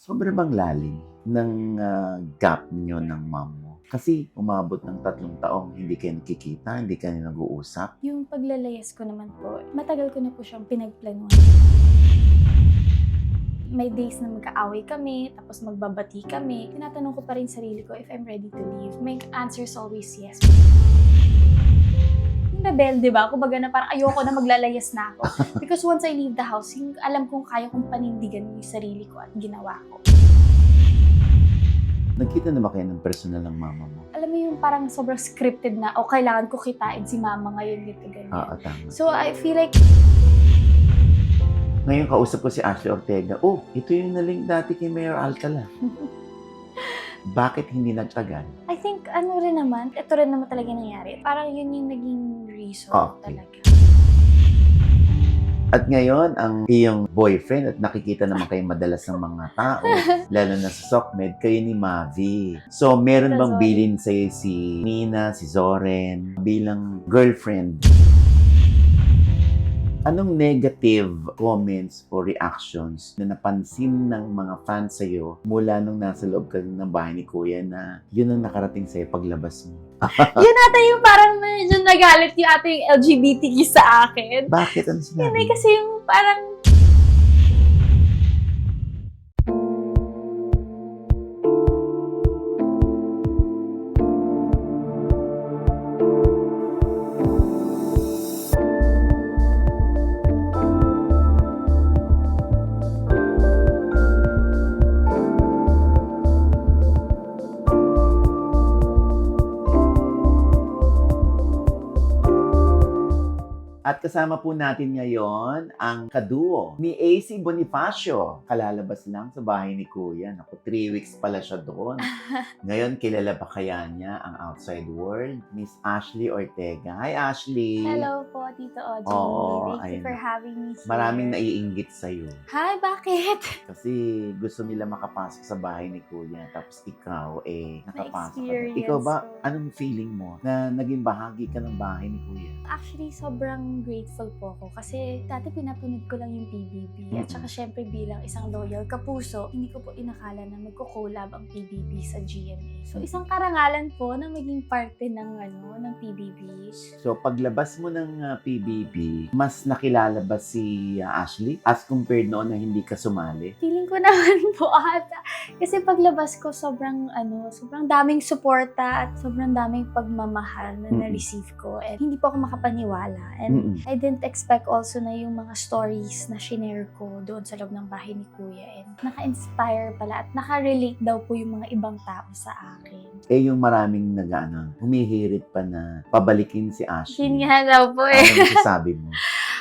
Sobrang bang lalim ng gap niyo ng mom mo? Kasi umabot ng 3 taong hindi kayo nakikita, hindi kayo nag-uusap. Yung paglalayas ko naman po, matagal ko na po siyang pinagplanuhan. May days na magkaaway kami, tapos magbabati kami. Tinatanong ko pa rin sarili ko if I'm ready to leave. My answer is always yes. Yung rebelde ba? Kumbaga na parang ayoko na maglalayas na ako. Because once I leave the house, yung alam kong kaya kong panindigan yung sarili ko at ginawa ko. Nagkita na ba kayo ng personal ng mama mo? Alam mo yung parang sobrang scripted na, o kailangan ko kitain si mama ngayon, dito, ganyan. Tama. So I feel like, Ngayon kausap ko si Ashley Ortega. Oh, ito yung naling dati kay Mayor Alcala. Bakit hindi nagtagal? I think ano rin naman, ito rin naman talaga nangyari. Parang yun yung naging reason Okay. talaga. At ngayon, ang iyong boyfriend at nakikita naman kayo madalas ng mga tao, lalo na sa SOCMED, kayo ni Mavi. So, meron Sa bang Zoren. bilin sa'yo si Nina, si Zoren, bilang girlfriend? Anong negative comments o reactions na napansin ng mga fans sa'yo mula nung nasa loob ka ng bahay ni Kuya na yun ang nakarating sa'yo paglabas mo? Yun ata yung parang medyo nagalit yung ating LGBTQ sa akin. Bakit? Ano sinabi? Hindi kasi yung parang, At kasama po natin ngayon ang kaduo ni AC Bonifacio. Kalalabas lang sa bahay ni Kuya. Naku, 3 weeks pala siya doon. Ngayon, kilala ba kaya niya ang outside world? Miss Ashley Ortega. Hi, Ashley! hello po, Tito Audrey. Oo, Thank you ayun. for having me here. Maraming naiinggit sa'yo. Hi, bakit? Kasi gusto nila makapasok sa bahay ni Kuya. Tapos ikaw, nakapasok ka na. Na-experience Ikaw ba, ko. anong feeling mo na naging bahagi ka ng bahay ni Kuya? Actually, sobrang grateful po ako kasi dati pinapanood ko lang yung PBB at saka syempre bilang isang loyal kapuso, hindi ko po inakala na magko-collab ang PBB sa GMA. So isang karangalan po na maging parte ng ng PBB. So, paglabas mo ng PBB, mas nakilala ba si Ashley as compared noon na hindi ka sumali? Feeling ko naman po ata. Kasi paglabas ko sobrang daming suporta at sobrang daming pagmamahal na na-receive ko and hindi po ako makapaniwala. And I didn't expect also na yung mga stories na shinare ko doon sa loob ng bahay ni Kuya and naka-inspire pala at naka-relate daw po yung mga ibang tao sa akin. Yung maraming humihirit pa na pabalikin si Ashley. Yun nga daw po eh. Ano masasabi mo?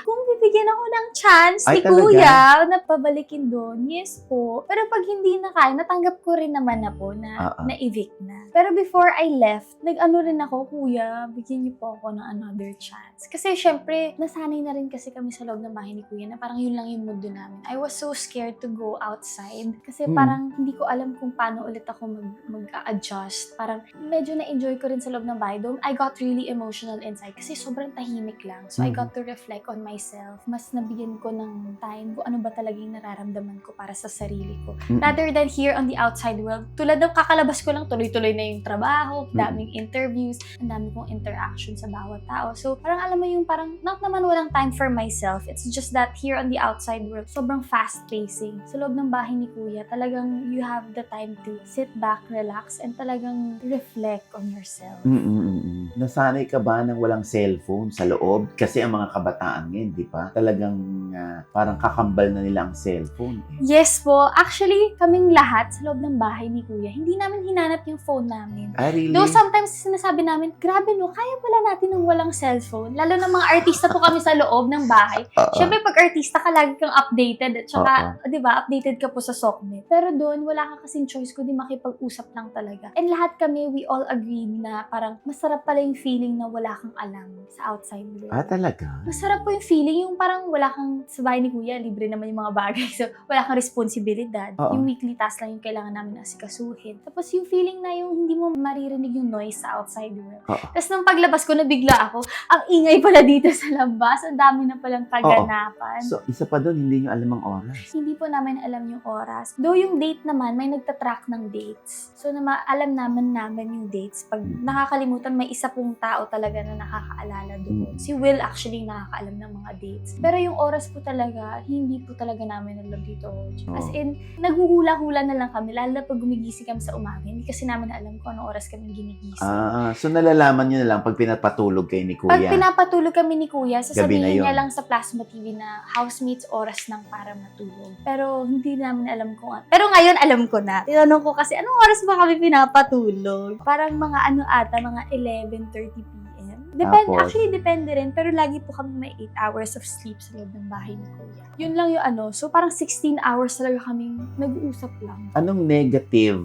Kung bibigyan ako ng chance Ay, ni talaga? Kuya na pabalikin doon, yes po. Pero pag hindi na kaya, natanggap ko rin naman na po na na-evict na. Pero before I left, nag-ano rin ako, Kuya, bigyan niyo po ako ng another chance. Kasi syempre, nasanay na rin kasi kami sa loob ng bahay ni Kuya na parang yun lang yung mundo namin. I was so scared to go outside kasi parang hindi ko alam kung paano ulit ako mag-adjust. Parang medyo na-enjoy ko rin sa loob ng bahay doon. I got really emotional inside kasi sobrang tahimik lang. So I got to reflect on myself. Mas nabigyan ko ng time kung ano ba talaga yung nararamdaman ko para sa sarili ko. Rather than here on the outside world, tulad ng kakalabas ko lang, tuloy-tuloy na yung trabaho, daming interviews, ang dami kong interaction sa bawat tao. So parang alam mo yung parang not naman walang time for myself. It's just that here on the outside world, sobrang fast-pacing. Sa loob ng bahay ni Kuya, talagang you have the time to sit back, relax, and talagang reflect on yourself. Nasanay ka ba ng walang cellphone sa loob? Kasi ang mga kabataan ngayon, di ba? Talagang parang kakambal na nila ang cellphone. Yes po. Actually, kaming lahat sa loob ng bahay ni Kuya, hindi namin hinanap yung phone namin. Really? Though sometimes sinasabi namin, grabe no, kaya pala natin ng walang cellphone. Lalo na mga artista po kami sa loob ng bahay. Siyempre, pag artista ka, lagi kang updated. At saka, di ba, updated ka po sa SOCMED. Pero doon, wala ka kasing choice kundi makipag-usap lang talaga. And lahat kami, we all agreed na parang masarap pala yung feeling na wala kang alam sa outside world. Talaga? Masarap po yung feeling, yung parang wala kang sa bahay ni Kuya, libre naman yung mga bagay. So, wala kang responsibilidad. Oo. Yung weekly task lang yung kailangan namin asikasuhin. Tapos yung feeling na yung hindi mo maririnig yung noise sa outside world. Oo. Tapos nung paglabas ko, nabigla ako, ang ingay pala dito sa labas. Ang dami na palang kaganapan. So, isa pa doon, hindi nyo alam ang oras. Hindi po namin alam yung oras. Though yung date naman, may nagtatrack ng dates. So, alam namin yung dates. Pag nakakalimutan, may isa pong tao talaga na nakakaalala doon. Si Will actually nakakaalam ng mga dates. Pero yung oras po talaga, hindi po talaga namin alam dito. As in, naghuhula-hula na lang kami. Lalo na pag gumigising kami sa umaga, hindi kasi namin alam kung anong oras kami ginigising. So nalalaman nyo na lang pag pinapatulog kayo ni Kuya. Pag pinapatulog kami ni Kuya, Gabi na sasabihin yun. niya lang sa Plasma TV na housemates oras ng para matulog. Pero hindi namin alam kung ano. Pero ngayon alam ko na. Tinanong ko kasi, anong oras ba kami pinapatulog? Parang mga mga 11:30 p.m. Tapos? Actually, depende rin. Pero lagi po kami may 8 hours of sleep sa loob ng bahay ni Kuya. Yun lang yung So parang 16 hours talaga kaming nag-uusap lang. Anong negative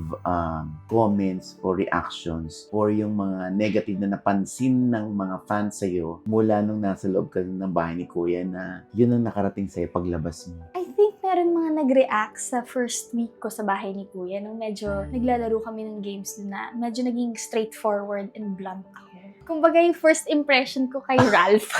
comments or reactions or yung mga negative na napansin ng mga fans sa'yo mula nung nasa loob ka ng bahay ni Kuya na yun ang nakarating sa'yo paglabas mo? I think meron mga nag-react sa first week ko sa bahay ni Kuya nung medyo naglalaro kami ng games na medyo naging straightforward and blunt ako. Kumbaga yung first impression ko kay Ralph.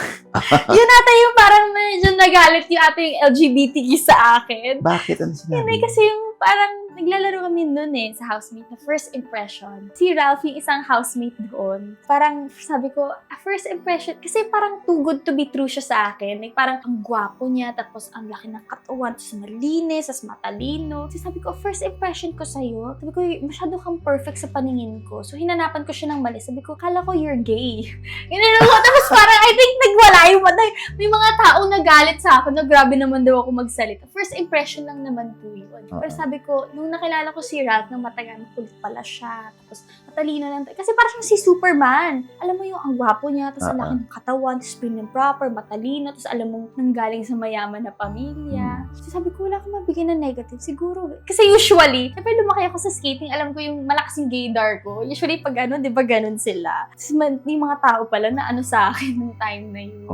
Yun ata yung parang medyo nagalit yung ata yung LGBTQ sa akin. Bakit? Ano sinabi? Hindi kasi yung parang naglalaro kami noon sa housemate na first impression. Si Ralph, yung isang housemate doon, parang sabi ko, first impression, kasi parang too good to be true siya sa akin. Like, parang ang gwapo niya, tapos ang laki ng katawan, tapos malinis, tapos matalino. So sabi ko, first impression ko sa'yo, sabi ko, masyado kang perfect sa paningin ko. So hinanapan ko siya ng mali. Sabi ko, kala ko you're gay. Ginano ko, tapos parang I think nagwala yung may mga tao nagalit sa akin na grabe naman daw ako magsalita. First impression lang naman po yun. Pero sabi ko, nung nakilala ko si Ralph, nang matagal, kulit pala siya. Tapos, matalino lang. Kasi parang siyang si Superman. Alam mo yung ang gwapo niya, tapos ang laki ng katawan, tapos prim and proper, matalino, tapos alam mo, nanggaling sa mayaman na pamilya. So sabi ko, wala akong mabigyan ng negative. Siguro. Kasi usually, siyempre lumaki ako sa skating, alam ko yung malakas yung gaydar ko. Usually, pag di ba ganun sila? Tapos yung mga tao pala na sa akin nung time na yun.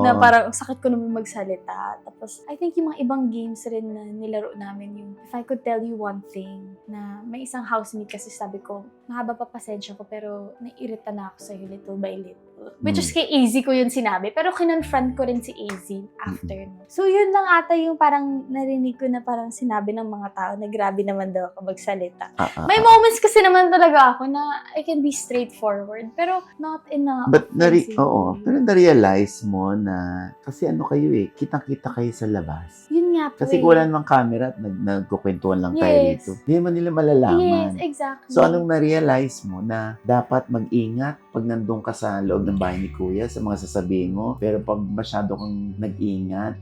Na parang sakit ko naman magsalita. Tapos, I think yung mga ibang games rin na nilaro namin yung if I could tell you one thing, na may isang housemate kasi sabi ko, mahaba pa pasensya ko pero naiirita na ako sa'yo little by little. Which is kay AZ ko yun sinabi, pero kinonfront ko rin si AZ after. So yun lang ata yung parang narinig ko na parang sinabi ng mga tao na grabe naman daw ako magsalita. May moments kasi naman talaga ako na I can be straightforward, pero not in a But pero na-realize mo na kasi kayo kitang-kita kayo sa labas. Yun nga po Kasi wala namang camera at nagkukwentuhan lang tayo dito. Hindi man nila malalaman. Yes, exactly. So anong na-realize mo na dapat mag-ingat pag nandun ka sa loob ng bahay ni Kuya sa mga sasabihin mo, pero pag masyado kang nag-ingat,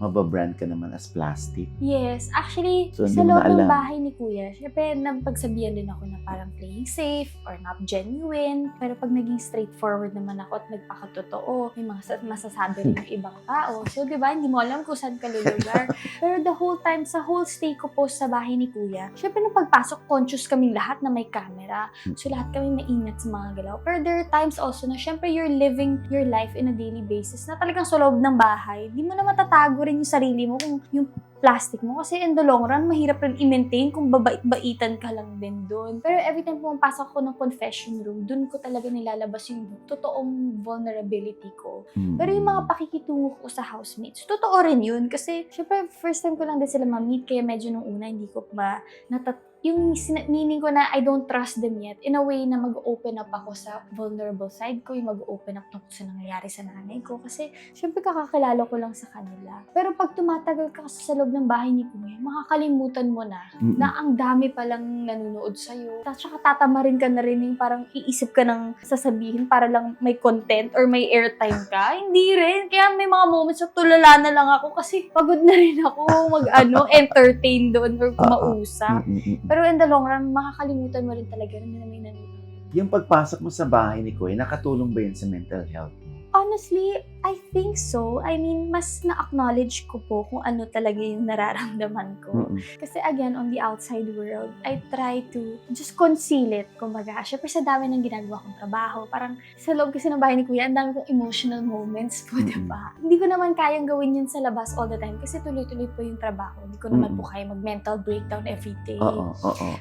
mababrand ka naman as plastic. Yes, actually, So, sa hindi mo loob na ng alam. bahay ni Kuya, syempre napagsabihan din ako na parang playing safe or not genuine. Pero pag naging straightforward naman ako at nagpakatotoo, may mga masasabi rin yung ibang tao. So, di ba, hindi mo alam kung saan ka lulugar. Pero the whole time, sa whole stay ko po sa bahay ni Kuya, syempre nung pagpasok, conscious kaming lahat na may camera. So, lahat kami maingat sa mga galaw. Pero there are times also na syempre you're living your life in a daily basis na talagang sa loob ng bahay. Di mo na matatago rin yung sarili mo kung yung plastic mo. Kasi in the long run, mahirap rin i-maintain kung babait-baitan ka lang din doon. Pero every time pumapasok ako ng confession room, doon ko talaga nilalabas yung totoong vulnerability ko. Pero yung mga pakikitungo ko sa housemates, totoo rin yun. Kasi, syempre, first time ko lang din sila ma-meet, kaya medyo nung una, hindi ko pa yung meaning ko na I don't trust them yet, in a way na mag-open up ako sa vulnerable side ko, yung mag-open up tungkol sa nangyayari sa nanay ko. Kasi, syempre, kakakilala ko lang sa kanila. Pero pag tumatagal ka kasi sa loob ng bahay ni Kuya, makakalimutan mo na ang dami palang nanonood sa'yo. Tsaka tatamarin ka na rin yung parang iisip ka ng sasabihin para lang may content or may airtime ka. Hindi rin. Kaya may mga moments na tulala na lang ako kasi pagod na rin ako entertain doon or kumausap. Pero in the long run, makakalimutan mo rin talaga na may nanonood. Yung pagpasok mo sa bahay ni Kuya, nakatulong ba yun sa mental health mo? Honestly, I think so. I mean, mas na-acknowledge ko po kung ano talaga yung nararamdaman ko. Kasi again, on the outside world, I try to just conceal it. Kumbaga, syempre sa dami ng ginagawa kong trabaho, parang sa loob kasi ng bahay ni Kuya, ang dami kong emotional moments po, diba? Hindi ko naman kayang gawin yun sa labas all the time kasi tuloy-tuloy po yung trabaho. Hindi ko naman po kaya mag-mental breakdown every day.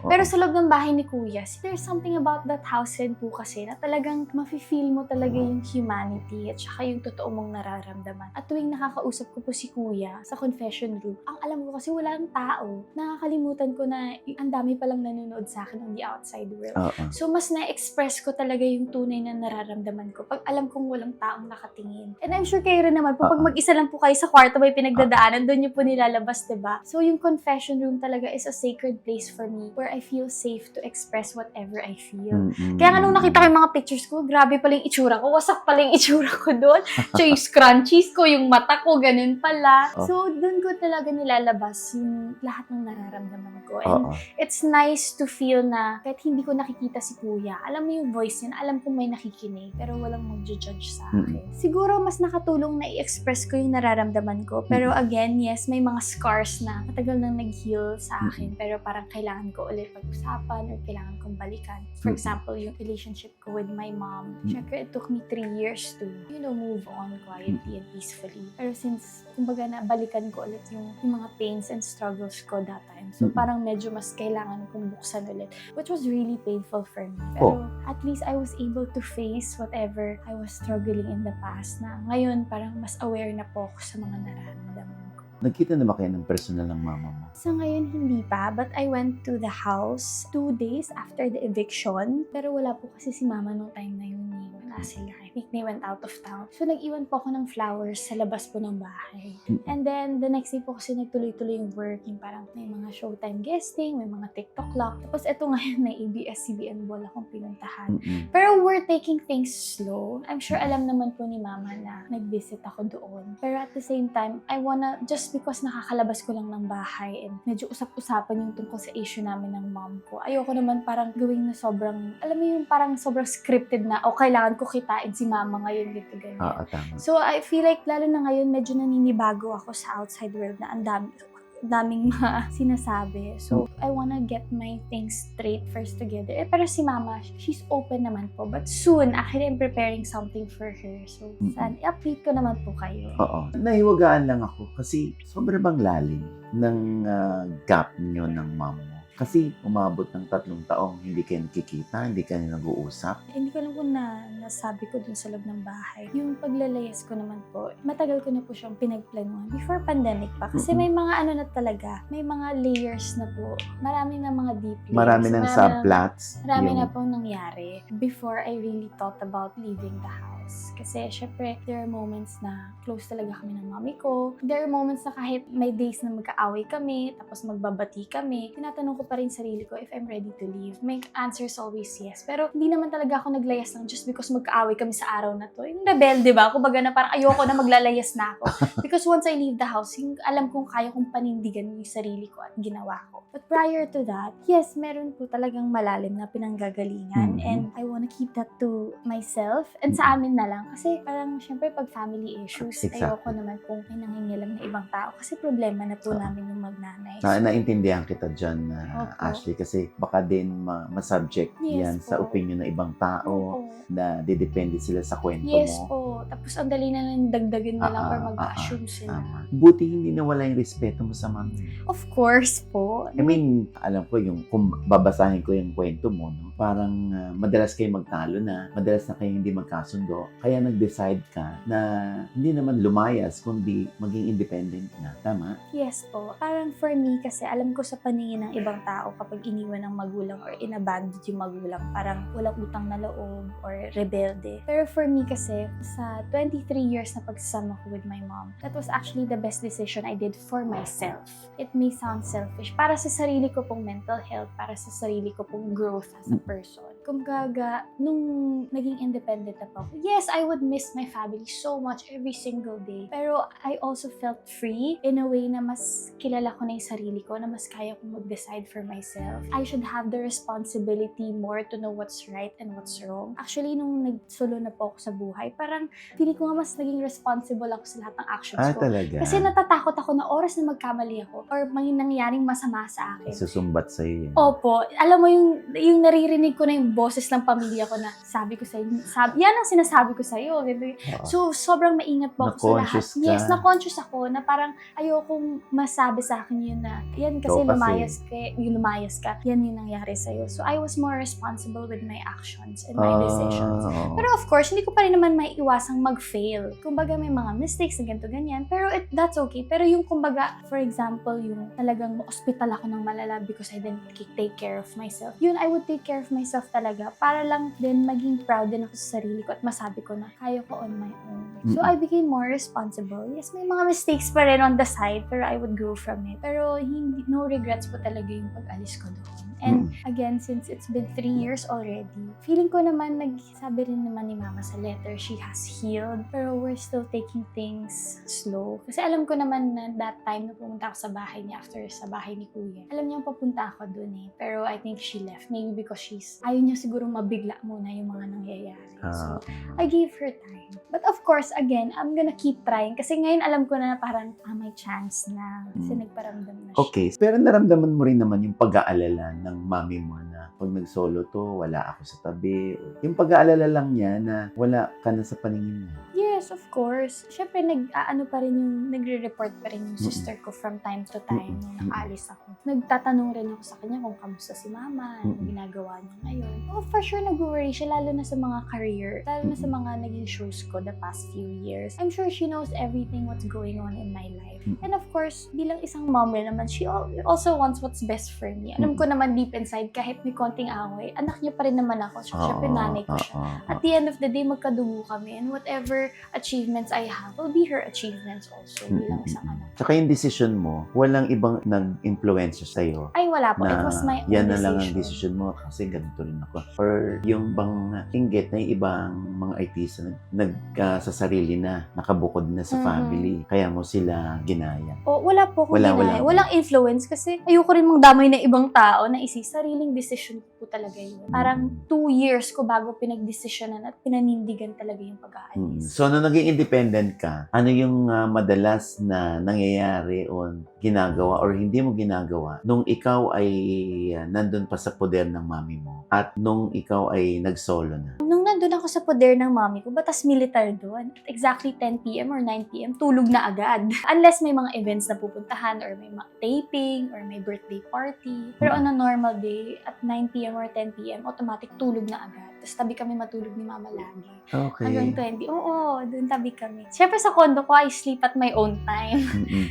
Pero sa loob ng bahay ni Kuya, there's something about that house rin po kasi na talagang mafe-feel mo talaga yung humanity at saka yung totoo mong nararamdaman. At tuwing nakakausap ko po si Kuya sa confession room, ang alam ko kasi walang tao, nakakalimutan ko na ang dami palang nanonood sa akin on the outside world. So mas na-express ko talaga yung tunay na nararamdaman ko pag alam kong walang taong nakatingin. And I'm sure kayo rin naman po, pag mag-isa lang po kayo sa kwarto may pinagdadaanan, doon niyo po nilalabas, diba? So yung confession room talaga is a sacred place for me where I feel safe to express whatever I feel. Kaya nga nung nakita ko yung mga pictures ko, grabe pala yung itsura ko, wasak pala yung itsura ko doon. So yung scrunchies ko, yung mata ko, ganun pala. So doon ko talaga nilalabas yung lahat ng nararamdaman ko. And it's nice to feel na kahit hindi ko nakikita si Kuya, alam mo yung voice niya, alam kong may nakikinig, pero walang mag-judge sa akin. Siguro mas nakatulong na i-express ko yung nararamdaman ko. Pero again, yes, may mga scars na matagal nang nag-heal sa akin, pero parang kailangan ko ulit pag-usapan or kailangan kong balikan. For example, yung relationship ko with my mom. Syempre, it took me 3 years to, move on quietly and peacefully. Pero since, kumbaga na, balikan ko ulit yung mga pains and struggles ko that time. So, parang medyo mas kailangan kong buksan ulit, which was really painful for me. Pero at least I was able to face whatever I was struggling in the past na ngayon parang mas aware na po ako sa mga nararamdaman ko. Nagkita na ba kayo ng personal ng mama mo? Sa ngayon, hindi pa. But I went to the house 2 days after the eviction. Pero wala po kasi si mama nung time na yun. Wala sila. I think they went out of town. So, nag-iwan po ako ng flowers sa labas po ng bahay. And then, the next day po kasi nagtuloy-tuloy yung work. Yung parang may mga showtime guesting, may mga TikTok clock. Tapos, eto ngayon, may ABS-CBN ball akong pinuntahan. Pero we're taking things slow. I'm sure alam naman po ni mama na nag-visit ako doon. Pero at the same time, I wanna, just because nakakalabas ko lang ng bahay and medyo usap-usapan yung tungkol sa issue namin ng mom ko. Ayoko naman parang gawing na sobrang, alam mo yung parang sobrang scripted na, o kailangan ko kitain si mama ngayon dito ganyan. Tama. So I feel like lalo na ngayon medyo naninibago ako sa outside world na ang daming sinasabi. So, I wanna get my things straight first together. Pero si mama, she's open naman po. But soon, actually, I'm preparing something for her. So, saan, i-update ko naman po kayo. Nahiwagaan lang ako kasi sobrang bang lalim ng gap nyo ng mom mo. Kasi umabot ng 3 taong hindi kayo nakikita, hindi kayo nag-uusap. Hindi ko alam kung nasabi ko dun sa loob ng bahay. Yung paglalayas ko naman po, matagal ko na po siyang pinagplanuhan before pandemic pa. Kasi may mga ano na talaga, may mga layers na po. Marami na mga deep layers. Marami ng subplots. Marami na pong nangyari before I really thought about leaving the house. Kasi syempre, there are moments na close talaga kami ng mami ko. There are moments na kahit may days na magkaaway kami, tapos magbabati kami, tinatanong ko pa rin sarili ko if I'm ready to leave. My answer is always yes. Pero hindi naman talaga ako naglayas lang just because magkaaway kami sa araw na to. Yung rebelde ba? Kumbaga na parang ayoko na maglalayas na ako. Because once I leave the house, yung alam kong kaya kong panindigan yung sarili ko at ginawa ko. But prior to that, yes, meron po talagang malalim na pinanggagalingan. And I wanna keep that to myself and sa amin na lang. Kasi parang syempre pag family issues, ayoko naman kung may nangingilam na ibang tao. Kasi problema na po namin yung magnanay. Naintindihan kita dyan, Ashley, kasi baka din masubject yan sa opinion ng ibang tao na didepende sila sa kwento mo. Yes po. Tapos ang dali na lang dagdagin na lang or mag-assume sila. Buti hindi nawala yung respeto mo sa mami. Of course po. I mean, alam ko yung, kung babasahin ko yung kwento mo, no? Parang madalas kayo magtalo na, madalas na kayo hindi magkasundo, kaya nag-decide ka na hindi naman lumayas, kundi maging independent na. Tama? Yes po. Parang for me kasi, alam ko sa paningin ng ibang tao kapag iniwan ng magulang or inabandoned yung magulang, parang walang utang na loob or rebelde. Pero for me kasi, sa 23 years na pagsasama ko with my mom, that was actually the best decision I did for myself. It may sound selfish. Para sa sarili ko pong mental health, para sa sarili ko pong growth as a person. Kumbaga, nung naging independent na po ako, yes, I would miss my family so much every single day. Pero I also felt free in a way na mas kilala ko na yung sarili ko, na mas kaya kong mag-decide for myself. I should have the responsibility more to know what's right and what's wrong. Actually, nung nag-solo na po ako sa buhay, parang feeling ko nga mas naging responsible ako sa lahat ng actions ko. Talaga? Kasi natatakot ako na oras na magkamali ako or may nangyaring masama sa akin. Susumbat sa'yo yan. Opo. Alam mo yung naririnig ko na yung boses ng pamilya ko na sabi ko sa'yo, yan ang sinasabi ko sa'yo. So, sobrang maingat po ako sa lahat. Na-conscious ka. Yes, na-conscious ako na parang ayokong masabi sa akin yun na yan kasi lumayas ka, yan yung nangyari sa'yo. So, I was more responsible with my actions and my decisions. Pero of course, hindi ko pa rin naman maiiwasang mag-fail. Kumbaga, may mga mistakes na ganito, ganyan. Pero that's okay. Pero yung kumbaga, for example, yung talagang ma-hospital ako ng malala because I didn't take care of myself. Yun, I would take care of myself talaga para lang din maging proud din ako sa sarili ko at masabi ko na kaya ko on my own. So, I became more responsible. Yes, may mga mistakes pa rin on the side, pero I would grow from it. Pero no regrets po talaga yung pag-alis ko doon. And again, since it's been 3 years already, feeling ko naman, nagsabi rin naman ni Mama sa letter, she has healed. Pero we're still taking things slow. Kasi alam ko naman na that time na pumunta ako sa bahay niya after sa bahay ni Kuya. Alam niya papunta ako doon eh. Pero I think she left. Maybe because ayaw niya siguro mabigla muna yung mga nangyayari. So, I gave her time. But of course, again, I'm gonna keep trying. Kasi ngayon alam ko na parang, may chance na. Kasi nagparamdam na siya. Okay. Pero naramdaman mo rin naman yung pag-aalala ng mami mo na pag nag-solo to, wala ako sa tabi. Yung pag-aalala lang niya na wala ka na sa paningin mo. Yes, of course. Siyempre, nagre-report pa rin yung sister ko from time to time nung nakaalis ako. Nagtatanong rin ako sa kanya kung kamusta si Mama, ano ginagawa niya ngayon. Oh, for sure, nag-worry siya, lalo na sa mga career, lalo na sa mga naging shows ko the past few years. I'm sure she knows everything what's going on in my life. And of course, bilang isang mom rin naman, she also wants what's best for me. Alam ko naman deep inside, kahit may konting away, anak niya pa rin naman ako. Siyempre, nanay ko siya. At the end of the day, magkadugo kami. And whatever achievements I have will be her achievements also bilang isang anak. Tsaka yung decision mo, walang ibang nag-influence sa'yo. Ay, wala po. It was my own yan decision. na lang ang decision mo kasi ganito rin ako. Or yung bang inggit na yung ibang mga artista sa sarili na, nakabukod na sa family. Kaya mo sila ginaya. Wala po akong ginaya. Walang influence kasi ayoko rin mang damay ng ibang tao na sariling decision ko po talaga yun. Parang 2 years ko bago pinag-desisyonan at pinanindigan talaga yung pag-aalis. So, nung naging independent ka, ano yung madalas na nangyayari o ginagawa or hindi mo ginagawa nung ikaw ay nandun pa sa poder ng mami mo at nung ikaw ay nag-solo na? Nung nandun ako sa poder ng mami ko, batas militar doon. At exactly 10 p.m. or 9 p.m., tulog na agad. Unless may mga events na pupuntahan or may mga taping or may birthday party. Pero on a normal day, at 9 p.m. or 10 p.m., automatic tulog na agad. Tapos tabi kami matulog ni Mama lagi. Okay. Hanggang 20. Oo, doon tabi kami. Siyempre sa condo ko, I sleep at my own time.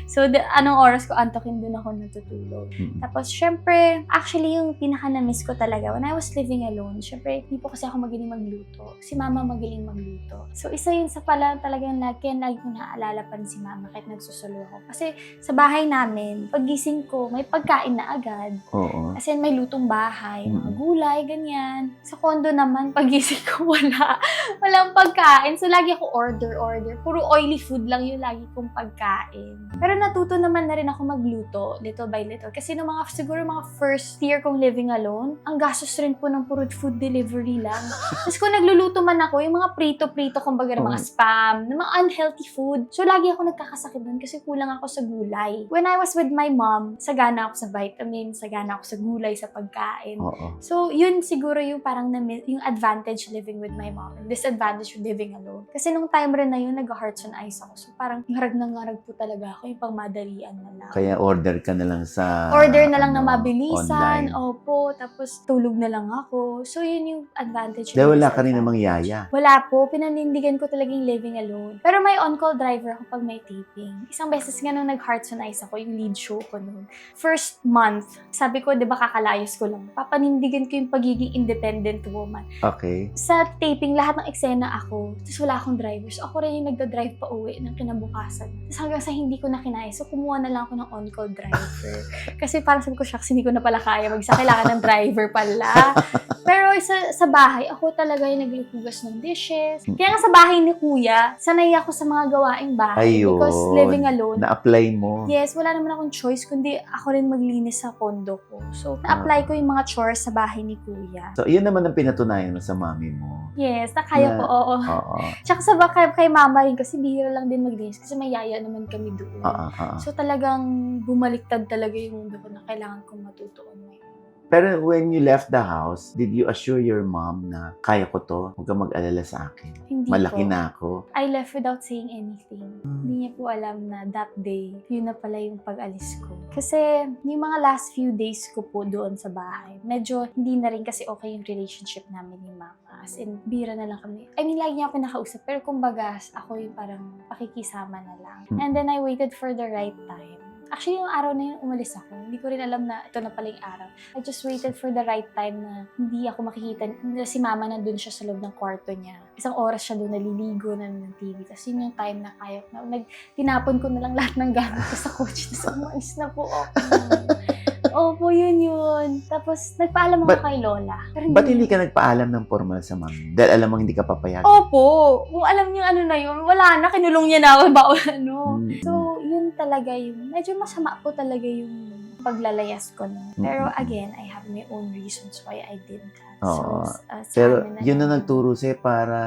So, anong oras ko antokin, doon ako natutulog. Tapos, syempre, actually, yung pinaka-na-miss ko talaga, when I was living alone, syempre, hindi po kasi ako magaling magluto. Si Mama magaling magluto. So, isa yun sa pala talagang lagi ko naaalala pa rin si Mama kahit nagsusulo ako. Kasi sa bahay namin, paggising ko, may pagkain na agad. Oo. Kasi may lutong bahay, mga gulay, ganyan. Sa condo naman, pagising ko, walang pagkain. So, lagi ako order. Puro oily food lang yung lagi kong pagkain. Pero natuto naman na rin ako magluto, little by little. Kasi siguro mga first year kong living alone, ang gastos rin po ng puro food delivery lang. Tapos kung nagluluto man ako, yung mga prito-prito, kumbaga ng mga spam, ng mga unhealthy food. So, lagi ako nagkakasakit doon kasi kulang ako sa gulay. When I was with my mom, sagana ako sa vitamins, sagana ako sa gulay, sa pagkain. So, yun siguro yung parang yung advantage living with my mom and disadvantage of living alone. Kasi nung time rin na yun, nag-hearts on ice ako. So, parang ngarag na ngarag po talaga ako, yung pangmadalian na lang. Kaya order ka na lang sa na mabilisan. online. Opo, tapos tulog na lang ako. So, yun yung advantage. Dahil wala ka rin namang yaya. Wala po, pinanindigan ko talagang living alone. Pero may on-call driver ako pag may taping. Isang beses nga nung nag-hearts on ice ako, yung lead show ko noon. First month, sabi ko, di ba kakalayos ko lang, papanindigan ko yung pagiging independent woman. Okay. Sa taping, lahat ng eksena ako, tapos wala akong driver. So, ako rin yung nagda-drive pa uwi ng kinabukasan. Tapos hanggang sa hindi ko na kinaya, so kumuha na lang ako ng on-call driver. Kasi parang sabi ko, shucks, hindi ko na pala kaya mag-isa. Kailangan ng driver pala. Pero sa bahay, ako talaga yung naglihugas ng dishes. Kaya nga sa bahay ni Kuya, sanay ako sa mga gawaing bahay. Ayun. Because living alone, Na-apply mo. yes, wala naman akong choice kundi ako rin maglinis sa kondo ko. So, na-apply ko yung mga chores sa bahay ni Kuya. So, yun naman ang pinatunayan mo sa mami mo. Yes, nakaya Na- ko, oo. Oo. Tsaka sa kay mama rin kasi bihira lang din maglinis kasi may yaya naman kami doon. Oo. So talagang bumaliktad talaga yung mundo ko na kailangan kong matutuon ngayon. Pero when you left the house, did you assure your mom na kaya ko to? Huwag kang mag-alala sa akin. Hindi Malaki po. na ako. I left without saying anything. Hindi niya po alam na that day, yun na pala yung pag-alis ko. Kasi yung mga last few days ko po doon sa bahay, medyo hindi na rin kasi okay yung relationship namin ni mama. As in, bira na lang kami. I mean, lagi niya ako nakausap, pero kumbaga, ako yung parang pakikisama na lang. And then I waited for the right time. Actually, yung araw na yun, umalis ako. Hindi ko rin alam na ito na pala yung araw. I just waited for the right time na hindi ako makikita. Si mama nandun siya sa loob ng kwarto niya. Isang oras siya doon, naliligo na ng TV. Tapos yun yung time na kaya ko na. Tinapon ko na lang lahat ng gamit ko sa coach. Tapos umalis na po ako. Opo, yun. Tapos, nagpaalam ako kay Lola. Pero Ba't hindi ka nagpaalam ng formal sa mami? Dahil alam mo hindi ka papayag. Opo. Kung alam niyo ano na yun, wala na. Kinulong niya na ako. Bawal ano. So, yun talaga yung, medyo masama po talaga yung paglalayas ko. No? Pero again, I have my own reasons why I did that. Oo. Sa Pero amin yun na lang. nagturo sa'yo para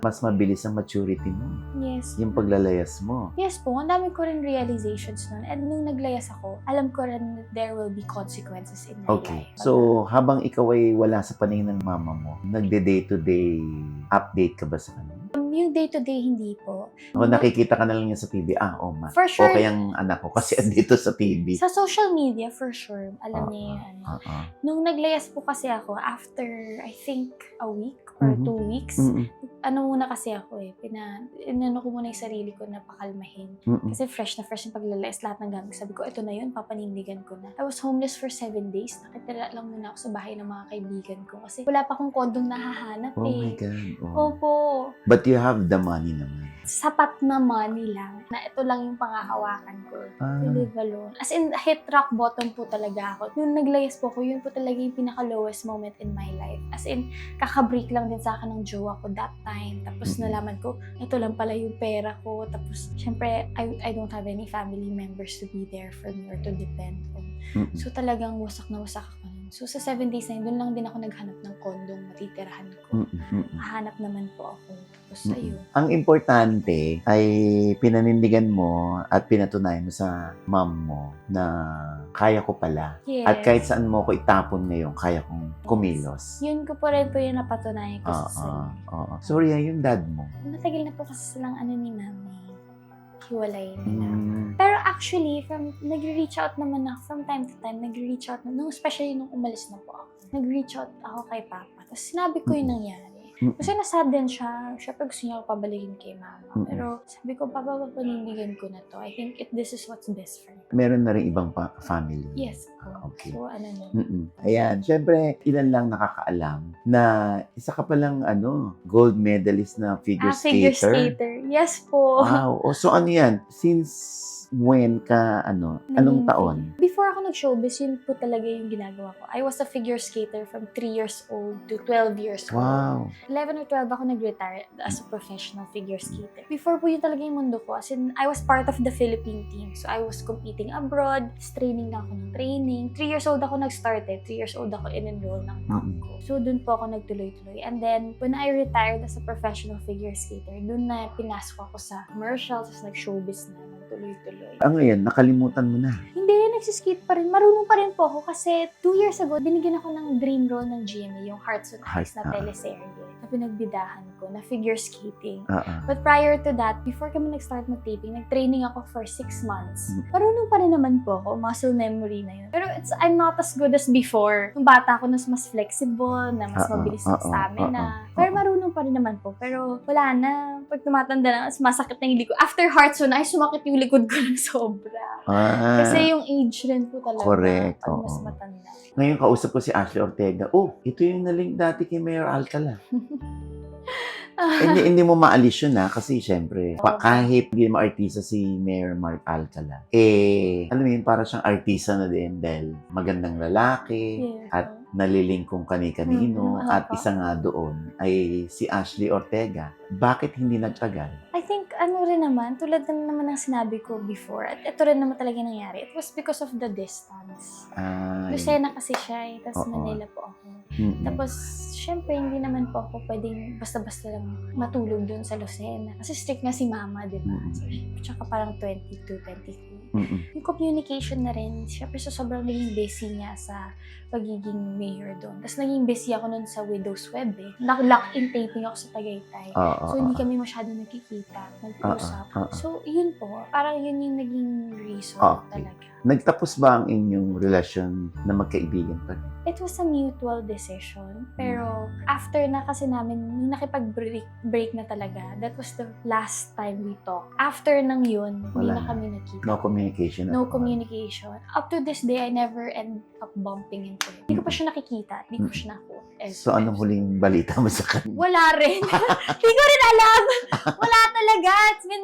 mas mabilis ang maturity mo. Yes. Yung paglalayas mo. Yes po, ang dami ko rin realizations nun. And nung naglayas ako, alam ko rin that there will be consequences in my Okay. life. So, habang ikaw ay wala sa paningin ng mama mo, nagde-day-to-day update ka ba sa kanya? Yung day-to-day, hindi po. O nakikita ka na lang niya sa TV, ma. For sure. Okay ang anak ko kasi andito sa TV. Sa social media, for sure, alam niya yung ano. Nung naglayas po kasi ako, after, I think, a week or 2 weeks, ano muna kasi ako inano ko muna yung sarili ko na pakalmahin. Kasi fresh na fresh yung paglalayas, lahat ng gamit. Sabi ko, ito na yun, papanindigan ko na. I was homeless for 7 days. Nakitira lang muna ako sa bahay ng mga kaibigan ko. Kasi wala pa akong kondong nahahanap Oh my God. Oh. Opo. But you have the money naman. Sapat na money lang. Na ito lang yung pangahawakan ko. To live alone. As in, hit rock bottom po talaga ako. Nung naglayas po ko, yun po talaga yung pinaka-lowest moment in my life. As in, kakabreak lang din sa akin ng jowa ko that time. Tapos nalaman ko, ito lang pala yung pera ko. Tapos, syempre, I don't have any family members to be there for me or to depend on. So, talagang wasak na wasak ako. So, sa 7 days na yun, doon lang din ako naghanap ng kondong matitirahan ko. Hanap naman po ako. Tapos, ayun. Ang importante ay pinanindigan mo at pinatunayan mo sa mom mo na kaya ko pala. Yes. At kahit saan mo ko itapon ngayon, kaya kong kumilos. Yun ko po rin po yung napatunayan ko sa sarili. Sorry, yung dad mo. Matagal na po kasi silang ni mami. Hiwalay nila. Pero actually, nag-reach out naman ako from time to time. Nag-reach out especially nung umalis na po ako. Nag-reach out ako kay Papa. Tapos sinabi ko yung nangyari. Kasi nasad din siya. Siyempre gusto niya ako pabalikin kay Mama. Pero sabi ko, Papa, papanindigan ko na to. I think this is what's best for me. Meron na rin ibang family. Yes po. Okay. So, ano na. Ayan. Siyempre, ilan lang nakakaalam na isa ka palang gold medalist na figure Figure skater. skater. Yes po. Wow. So ano yan? Since when ka, anong taon? Before ako nag-showbiz, yun po talaga yung ginagawa ko. I was a figure skater from 3 years old to 12 years old. Wow. 11 or 12 ako nag-retire as a professional figure skater. Before po yun talaga yung mundo ko. As in, I was part of the Philippine team. So, I was competing abroad. Training lang ako ng training. 3 years old ako nag-start 3 years old ako in-enroll ng mom ko. So, dun po ako nagtuloy-tuloy. And then, when I retired as a professional figure skater, dun na pinasok ako sa commercials, as nag-showbiz na, nagtuloy-tuloy. Ngayon, nakalimutan mo na. Hindi, nagsiskate pa rin. Marunong pa rin po ako kasi 2 years ago, binigyan ako ng dream role ng GMA, yung Hearts on Ice na teleserye na pinagbidahan ko, na figure skating. But prior to that, before kami nag-start mag-taping, nag-training ako for 6 months. Marunong pa rin naman po ako, muscle memory na yun. Pero I'm not as good as before. Nung bata ako, mas flexible, na mas mabilis ang stamina. Pero marunong pa rin naman po. Pero wala na. Pag tumatanda na, mas masakit na yung likod. After Hearts on Ice, sumakit yung likod ko ng sobra. Kasi yung age rin po talaga. Correct. Pag mas matanda. Ngayon, kausap ko si Ashley Ortega. Ito yung naling dati kay Mayor Alcala. hindi mo maalis yun kasi syempre, kahit hindi mo artista si Mayor Mark Alcala, alam mo yun, para siyang artista na din dahil magandang lalaki at naliling kung kani-kanino at Opo. isa nga doon ay si Ashley Ortega. Bakit hindi nagtagal? I think, ano rin naman, tulad na naman ng sinabi ko before, at ito rin naman talaga nangyari. It was because of the distance. Ay, Lucena kasi siya tapos Oo. Manila po ako. mm-mm. Tapos, syempre, hindi naman po ako pwedeng basta-basta lang matulog doon sa Lucena. Kasi strict na si mama, di ba? So, tsaka parang 22, 23. Mm-mm. Yung communication na rin, syempre so sobrang naging busy niya sa pagiging mayor doon. Tapos naging busy ako noon sa Widow's Web eh. Lock-in taping ako sa Tagaytay. Oo, So hindi kami masyado nagkikita, nag-uusap. Oo. So yun po, parang yun yung naging reason Okay. talaga. Nagtapos ba ang inyong relasyon na magkaibigan pa rin? It was a mutual decision. Pero after na kasi namin, nung nakipag-break na talaga, that was the last time we talked. After nang yun, hindi Wala na na. kami nagkita. No communication at No all? communication. Up to this day, I never end up bumping into it. Hindi ko pa siya nakikita. Hindi ko siya nakuha. So, anong huling balita mo sa kanya? Wala rin. Hindi ko rin alam. Wala talaga.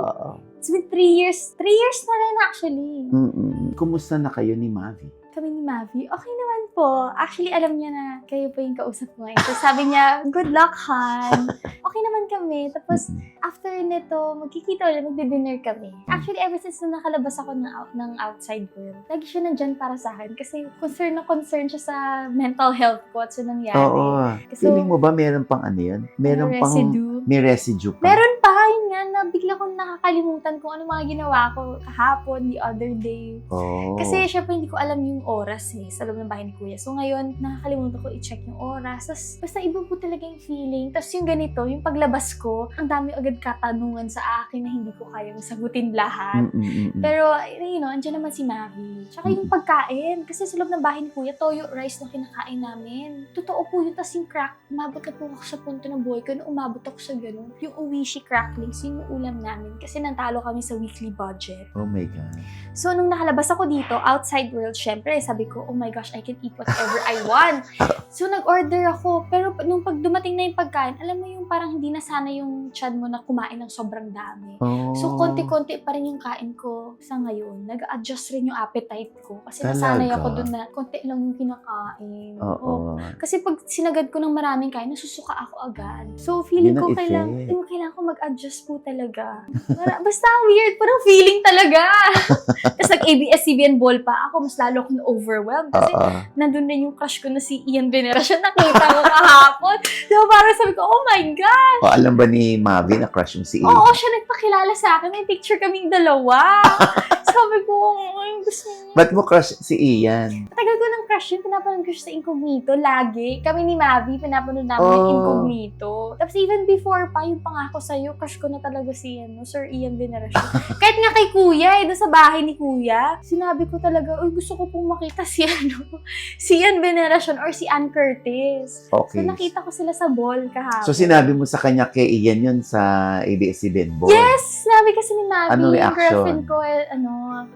Oo. It's been 3 years. 3 years na rin actually. Mm-mm. Kumusta na kayo ni Mavi? Kami ni Mavi, okay naman po. Actually, alam niya na kayo po yung kausap ko ngayon. So, sabi niya, good luck, Han. Okay naman kami. Tapos, after nito, magkikita ulit, magdi-dinner kami. Actually, ever since na nakalabas ako ng outside world, lagi siya nandyan para sa akin. Kasi concern na concern siya sa mental health ko at sa nangyari. Oo. So, Feeling mo ba meron pang ano yun? Meron pang residue. may residue pa? Meron pa, yun nga, na bigla kong nakakalimutan kung ano mga ginawa ko kahapon, the other day. Oh. Kasi syempre hindi ko alam yung oras sa loob ng bahay ni Kuya. So ngayon, nakakalimutan ko i-check yung oras. Tapos basta iba po talaga yung feeling. Tapos yung ganito, yung paglabas ko, ang dami agad katanungan sa akin na hindi ko kayang sagutin lahat. Pero, andyan naman si Mavi. Tsaka yung pagkain. Kasi sa loob ng bahay ni Kuya, toyo rice na kinakain namin. Totoo po yun. Tapos yung crack, umabot na po ako sa punto ng buhay ko na umabot ako sa ganun. Yung uwishi cracklings, yun yung ulam namin. Kasi nantalo kami sa weekly budget. Oh my God. So, nung nakalabas ako dito, outside world, syempre, sabi ko, oh my gosh, I can eat whatever I want. So, nag-order ako. Pero nung pag dumating na yung pagkain, alam mo yung parang hindi na sana yung tiyan mo na kumain ng sobrang dami. Oh. So, konti-konti pa rin yung kain ko sa ngayon. Nag-adjust rin yung appetite ko. Kasi Talaga? nasanay ako dun na konti lang yung kinakain. Oo. Kasi pag sinagad ko ng maraming kain, nasusuka ako agad. So, feeling Yun ang ko effect. kailangan ko mag-adjust po talaga. Basta weird, parang feeling talaga. Tapos nag-ABS-CBN ball pa ako, mas lalo akong overwhelmed. Kasi Oo. nandun na yung crush ko na si Ian Veneracion. Nakita ko kahapon. Diba parang sabi ko, oh my God! O, alam ba ni Mavi na crush mo si Ian? Oo, siya nagpakilala sa akin. May picture kaming dalawa. Sabi ko, ay, gusto niya. Ba't mo crush si Ian? Matagal ko ng crush yun. Pinapanood ko siya sa Incognito. Lagi. Kami ni Mavi, pinapanood namin yung Oh. Incognito. Tapos even before pa, yung pangako sa'yo, crush ko na talaga si Sir Ian Veneracion. Kahit nga kay Kuya, doon sa bahay ni Kuya, sinabi ko talaga, uy, gusto ko pong makita si si Ian Veneracion or si Ann Curtis. Okay. So nakita ko sila sa ball kahapon. So, sinabi mo sa kanya kay Ian yun sa ABS-CBN Ball? Yes! Sabi kasi ni Mavi, Anong yung reaction? girlfriend ko,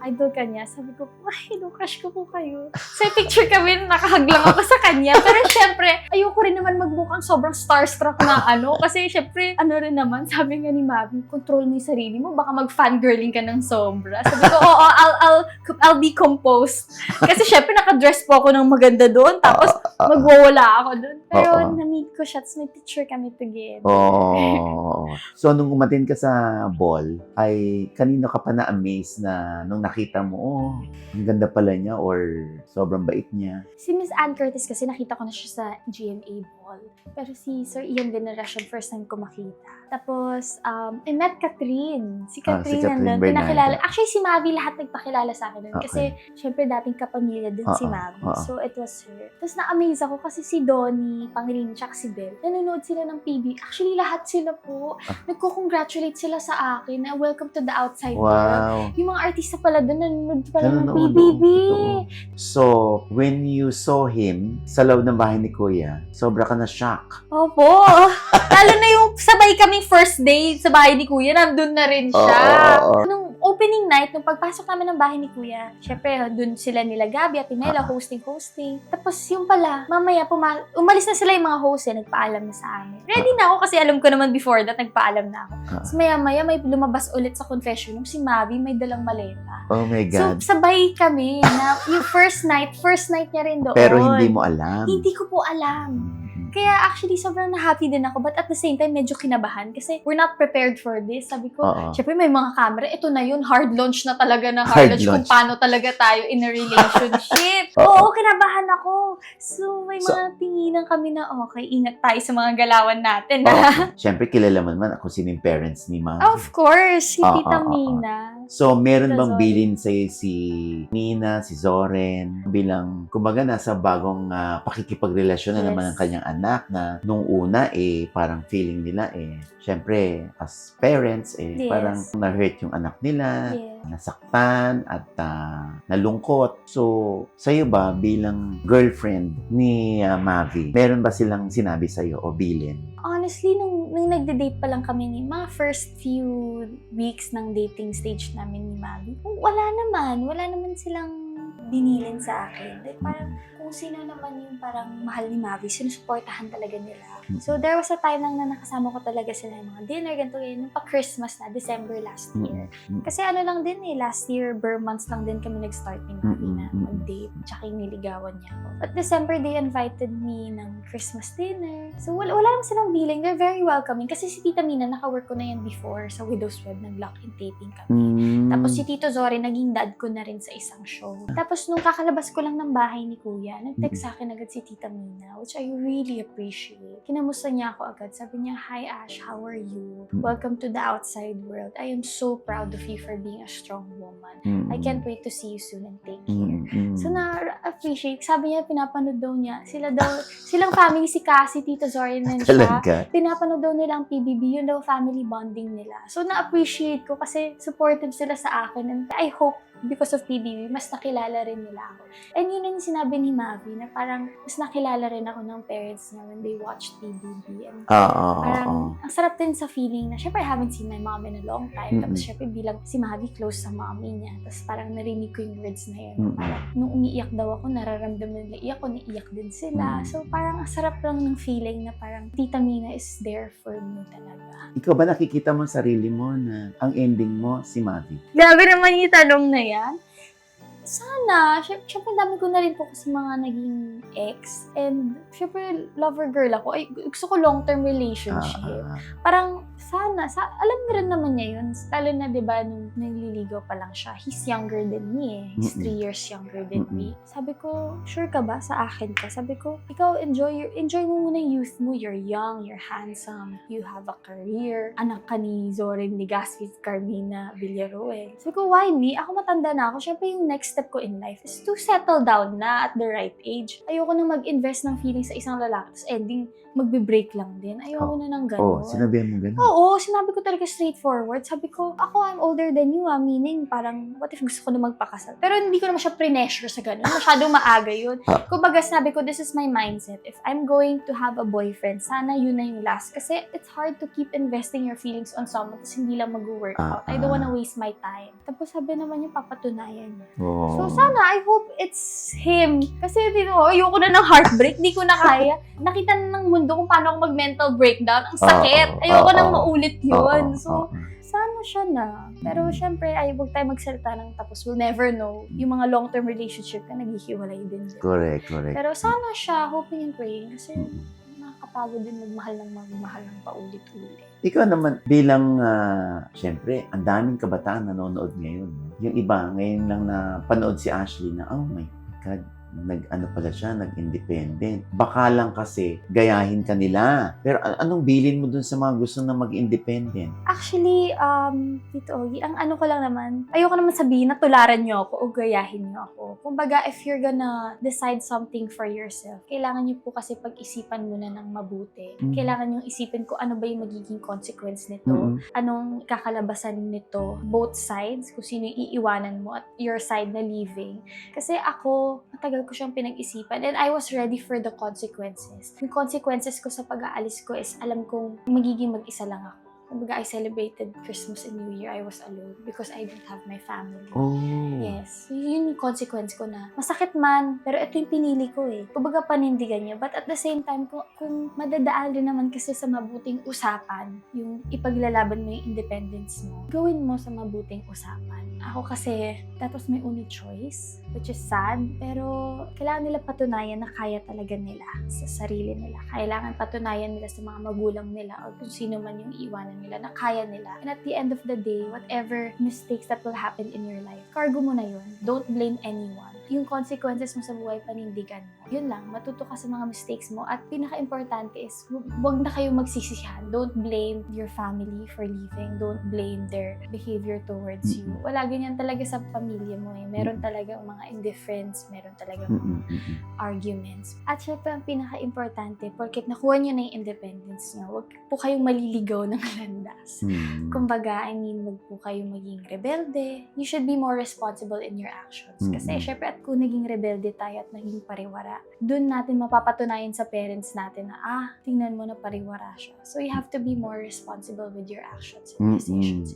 idol ka niya. Sabi ko, ay, crush ko po kayo. So, picture kami, nakahaglang ako sa kanya. Pero syempre, ayoko rin naman magmukhang sobrang starstruck na kasi syempre, rin naman, sabi nga ni Mavi, control mo yung sarili mo, baka mag-fangirling ka ng sobra. Sabi ko, oo, I'll be composed. Kasi syempre, nakadress po ako ng maganda doon, tapos magwawala ako doon. Pero na-meet ko siya, tapos may picture kami together. Oh. So, nung umatin ka sa ball, ay kanino ka pa na-amaze na nung nakita mo, ang ganda pala niya or sobrang bait niya? Si Miss Ann Curtis kasi nakita ko na siya sa GMA Ball. Pero si Sir Ian Veneracion, first time ko makita. Tapos, I met Catherine. Si Catherine Catherine nandun. Bernardo. Pinakilala. Actually, si Mavi lahat nagpakilala sa akin nun. Okay. Kasi, syempre, dating kapamilya din si Oo, Mavi. oo. So, it was her. Tapos, na-amaze ako kasi si Donnie, Pangrin, tsaka si Belle, nanonood sila ng PB. Actually, lahat sila po. Nagko-congratulate sila sa akin na welcome to the outside world. Wow. Yung mga artista pala doon, nanonood pala ng Nanonood, PBB. totoo. So, when you saw him sa loob ng bahay ni Kuya, sobra ka ka na shock. Opo. Lalo na yung sabay kaming first day sa bahay ni Kuya, nandun na rin siya. Oo. Nung opening night, nung pagpasok namin ng bahay ni Kuya, syempre, dun sila nila Gabi at Pinela, hosting. Tapos yung pala, mamaya umalis na sila yung mga host nagpaalam na sa amin. Ready na ako kasi alam ko naman before that, nagpaalam na ako. Tapos maya-maya, may lumabas ulit sa confession room, si Mavi may dalang maleta. Oh my God. So, sabay kami na yung first night niya rin doon. Pero hindi mo alam. Hindi ko po alam. Kaya actually, sobrang na-happy din ako. But at the same time, medyo kinabahan. Kasi we're not prepared for this. Sabi ko, syempre may mga camera. Ito na yun, hard launch na talaga na hard launch. Kung paano talaga tayo in a relationship. Oo, kinabahan ako. So, may mga tinginan kami na, okay, ingat tayo sa mga galawan natin. Syempre, kilala mo naman ako sino yung parents ni Mami. Of course, si Tita Mina. So, meron Tita bang Zoren. bilin sa'yo si Nina, si Zoren, bilang, kumbaga, nasa bagong pakikipagrelasyon na Yes. naman ang kanyang anak na nung una, parang feeling nila, syempre, as parents, Yes. parang na-hurt yung anak nila, Yes. nasaktan, at nalungkot. So, sa'yo ba, bilang girlfriend ni Mavi, meron ba silang sinabi sa'yo o bilin? Honestly, nung nagde-date pa lang kami ni first few weeks ng dating stage namin ni Mavi, wala naman silang binilin sa akin. Like, parang kung sino naman yung parang mahal ni Mavi, sinusuportahan talaga nila. So, there was a time lang na nakasama ko talaga sila yung mga dinner, ganito, nung pa-Christmas na, December last year. Kasi ano lang din last year, bare months lang din kami nag-start ni Mavi na mag-date, tsaka yung niligawan niya ako. But December, they invited me ng Christmas dinner. So, wala lang silang billing. They're very welcoming. Kasi si Tita Mina, naka-work ko na yan before sa Widow's Web, nag-lock and taping kami. Tapos si Tito Zori, naging dad ko na rin sa isang show. Tapos nung kakalabas ko lang ng bahay ni Kuya, nag-text sa akin agad si Tita Mina, which I really appreciate. Kinamusta niya ako agad. Sabi niya, "Hi Ash, how are you? Welcome to the outside world. I am so proud of you for being a strong woman. I can't wait to see you soon and take care." So na-appreciate. Sabi niya, pinapanood daw niya. Silang family, si Cassie, Tito Zori na siya. Talaga? Pinapanood daw nila ang PBB, yun daw family bonding nila. So na-appreciate ko kasi supportive sila sa akin and I hope because of PBB, mas nakilala rin nila ako. And yun yung sinabi ni Mavi na parang mas nakilala rin ako ng parents niya when they watched PBB. And parang ang sarap din sa feeling na syempre I haven't seen my mom in a long time. Tapos syempre bilang si Mavi close sa mommy niya. Tapos parang narinig ko yung words na yun. Parang nung umiiyak daw ako, nararamdaman nila iyak ko, naiiyak din sila. So parang ang sarap lang ng feeling na parang Tita Mina is there for me talaga. Ikaw ba nakikita mo sarili mo na ang ending mo si Mavi? Grabe naman yung tanong na yan. Sana. Siyempre, dami ko na rin po kasi mga naging ex. And, siyempre, lover girl ako. Ay, gusto ko long-term relationship. Parang, sana. Alam na rin naman niya yun. Lalo na, di ba, nung nililigaw pa lang siya, he's younger than me He's 3 years younger than me. Sabi ko, sure ka ba sa akin ka? Sabi ko, ikaw, enjoy mo muna yung youth mo. You're young, you're handsome, you have a career. Anak ka ni Zoren Legaspi, Carmina Villaruel. Sabi ko, why me? Ako matanda na ako. Siyempre, yung next step ko in life is to settle down na at the right age. Ayoko na mag-invest ng feelings sa isang lalaki, tapos ending, magbe-break lang din. Ayoko na ng gano'n. Sinabihan mo gano'n? Oo, sinabi ko talaga straightforward. Sabi ko, I'm older than you, meaning parang, what if gusto ko na magpakasal? Pero hindi ko naman siya pre-pressure sa gano'n. Masyadong maaga yun. Kumbaga, sabi ko, this is my mindset. If I'm going to have a boyfriend, sana yun na yung last. Kasi it's hard to keep investing your feelings on someone tapos hindi lang mag-work out. I don't wanna waste my time. Tapos sabi naman yung papatunayan niya. So sana, I hope it's him. Kasi ayoko na ng heartbreak. Di ko na kaya. Nakita na ng mundo kung paano ako mag-mental breakdown. Ang sakit. Ayoko nang maulit yun. So, sana siya na. Pero syempre, huwag tayo magsalita ng tapos. We'll never know. Yung mga long-term relationship na naghihiwalay din. Correct. Pero sana siya, hoping and praying. Kasi nakakapagod din magmahal ng paulit-ulit. Ikaw naman, bilang, syempre, ang daming kabataan nanonood ngayon. Yung iba, ngayon lang na panood si Ashley na, oh my God, nag-independent. Baka lang kasi gayahin ka nila. Pero anong bilin mo dun sa mga gusto na mag-independent? Actually, Tito Ogie, ang ano ko lang naman, ayoko naman sabihin na tularan niyo ako o gayahin niyo ako. Kumbaga, if you're gonna decide something for yourself, kailangan niyo po kasi pag-isipan muna ng mabuti. Kailangan niyo isipin ko ano ba yung magiging consequence nito, anong kakalabasan nito, both sides, kung sino yung iiwanan mo at your side na leaving. Kasi ako, matagal matagal ko siyang pinag-isipan and I was ready for the consequences. Yung consequences ko sa pag-aalis ko is alam kong magiging mag-isa lang ako. Kumbaga, I celebrated Christmas and New Year. I was alone because I didn't have my family. Oh. Yes. Yun yung consequence ko na masakit man, pero ito yung pinili ko eh. Kumbaga, panindigan niya. But at the same time, kung madadaan rin naman kasi sa mabuting usapan, yung ipaglalaban mo yung independence mo, gawin mo sa mabuting usapan. Ako kasi, that was my only choice, which is sad. Pero kailangan nila patunayan na kaya talaga nila sa sarili nila. Kailangan patunayan nila sa mga magulang nila o kung sino man yung iwanan nila na kaya nila. And at the end of the day, whatever mistakes that will happen in your life, cargo mo na yun. Don't blame anyone. Yung consequences mo sa buhay, panindigan mo. Yun lang, matuto ka sa mga mistakes mo. At pinaka-importante is, huwag na kayong magsisihan. Don't blame your family for leaving. Don't blame their behavior towards you. Wala ganyan talaga sa pamilya mo eh. Meron talaga mga indifference, meron talaga mga arguments. At syempre, ang pinaka-importante, porket nakuha nyo na yung independence nyo, huwag po kayong maliligaw ng landas. Kumbaga, huwag po kayong maging rebelde. You should be more responsible in your actions. Kasi syempre, at kung naging rebelde tayo at naging pariwara, dun natin mapapatunayan sa parents natin na, tingnan mo na pariwara siya. So, you have to be more responsible with your actions and decisions.